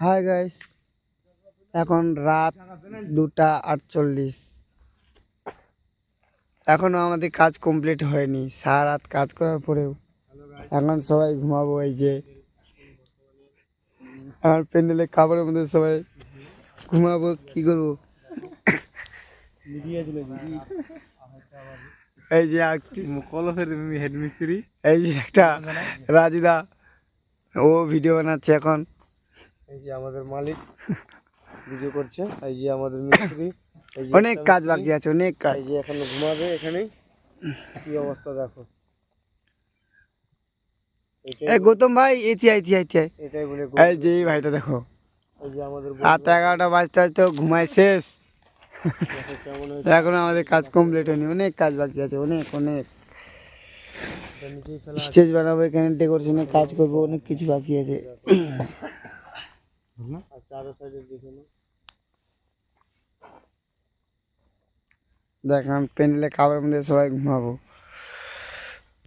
Hi guys, এখন রাত 2:48। এখনো আমাদের কাজ কমপ্লিট হয়নি। সারা রাত কাজ করার পরেও এখন সবাই ঘুমাবো। এই যে আমার প্যান্ডেলে খাবারের মধ্যে সবাই ঘুমাবো, কি করবো। এই যে হেডমিস্ত্রি, এই যে একটা রাজুদা, ও ভিডিও বানাচ্ছে এখন। এই যে আমাদের মালিক ভিডিও করছে। এই যে আমাদের মিস্ত্রি, অনেক কাজ বাকি আছে, অনেক কাজ। এই যে এখনো ঘুমাবে এখানেই। কি অবস্থা দেখো। এই গৌতম ভাই, এটাই বলে এই যে এই ভাইটা দেখো, এই যে আমাদের রাত 11টা বাজতে তো ঘুমাই শেষ। কেমন এখন আমাদের কাজ কমপ্লিট হয়নি, অনেক কাজ বাকি আছে, অনেক অনেক। স্টেজ বানাবো, এখানে ডেকোরেশনের কাজ করবো, অনেক কিছু বাকি আছে। দেখ, আমি প্যান্ডেলে খাবারের মধ্যে সবাই ঘুমাবো।